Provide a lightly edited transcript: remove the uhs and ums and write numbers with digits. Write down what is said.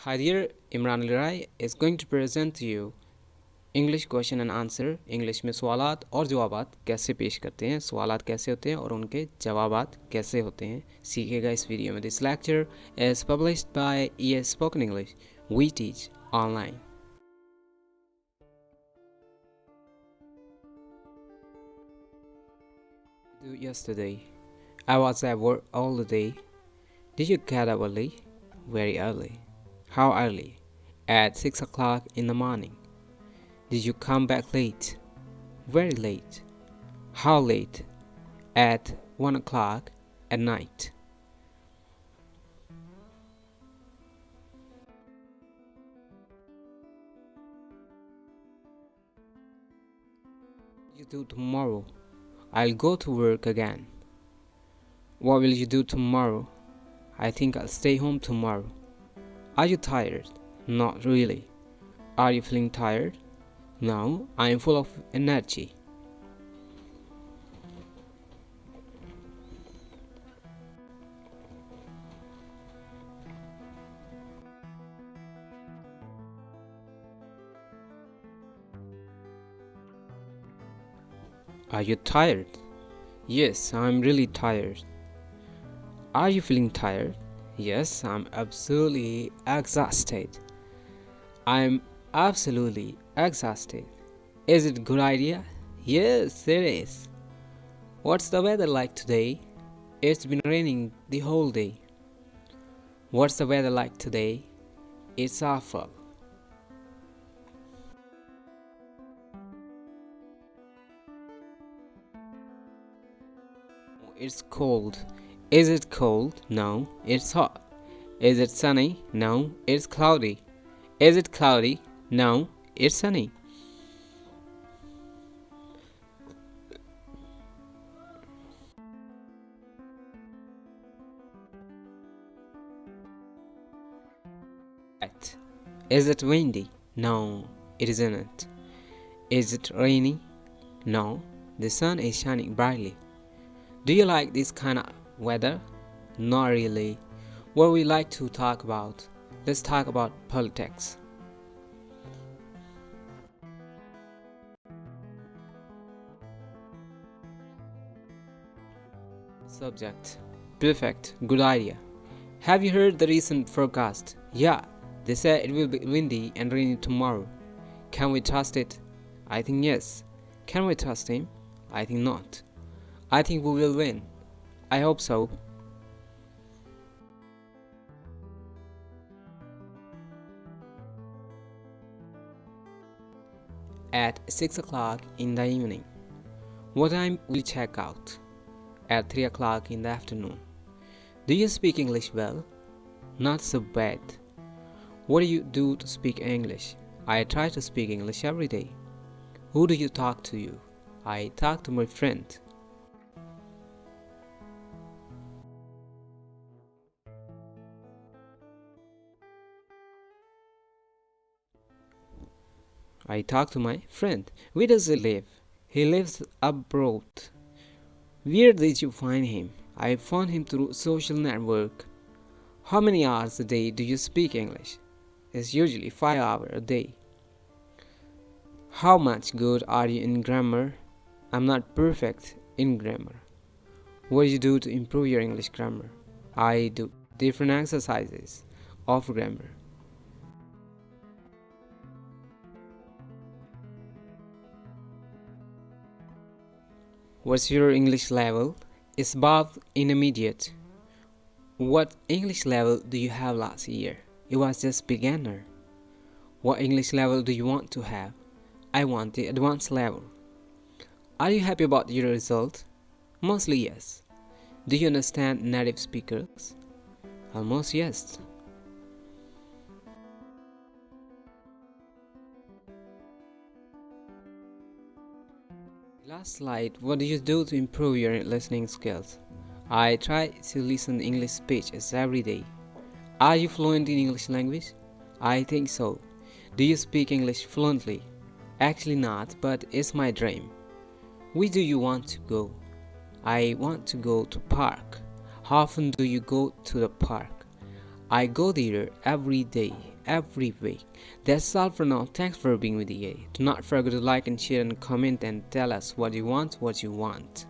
Hi dear, Imran Rai is going to present to you English question and answer. English में सवालात और जवाबात कैसे पेश करते हैं, सवालात कैसे होते हैं और उनके जवाबात कैसे होते हैं, सीखेगा इस वीडियो में। This lecture is published by ES spoken English, we teach online. Yesterday, I was at work all the day. Did you get up early? Very early. How early? At 6 o'clock in the morning. Did you come back late? Very late. How late? At 1 o'clock at night. What will you do tomorrow? I'll go to work again. What will you do tomorrow? I think I'll stay home tomorrow. Are you tired? Not really. Are you feeling tired? No, I am full of energy. Are you tired? Yes, I'm really tired. Are you feeling tired? Yes, I'm absolutely exhausted. I'm absolutely exhausted. Is it a good idea? Yes, it is. What's the weather like today? It's been raining the whole day. What's the weather like today? It's awful. It's cold. Is it cold? No, it's hot. Is it sunny? No, it's cloudy. Is it cloudy? No, it's sunny. Is it windy? No, it isn't. Is it rainy? No, the sun is shining brightly. Do you like this kind of weather? Not really. What we like to talk about? Let's talk about politics. Subject. Perfect. Good idea. Have you heard the recent forecast? Yeah, they said it will be windy and rainy tomorrow. Can we trust it? I think yes. Can we trust him? I think not. I think we will win. I hope so. At 6 o'clock in the evening. What time will you check out? At 3 o'clock in the afternoon. Do you speak English well? Not so bad. What do you do to speak English? I try to speak English every day. Who do you talk to? I talk to my friend. I talk to my friend. Where does he live? He lives abroad. Where did you find him? I found him through social network. How many hours a day do you speak English? It's usually 5 hours a day. How much good are you in grammar? I'm not perfect in grammar. What do you do to improve your English grammar? I do different exercises of grammar. What's your English level? It's above intermediate. What English level do you have last year? It was just beginner. What English level do you want to have? I want the advanced level. Are you happy about your result? Mostly yes. Do you understand native speakers? Almost yes. Last slide. What do you do to improve your listening skills? I try to listen to English speeches every day. Are you fluent in English language? I think so. Do you speak English fluently? Actually not, but it's my dream. Where do you want to go? I want to go to park. How often do you go to the park? I go there every day. every week. That's all for now. Thanks for being with me. Do not forget to like and share and comment and tell us what you want.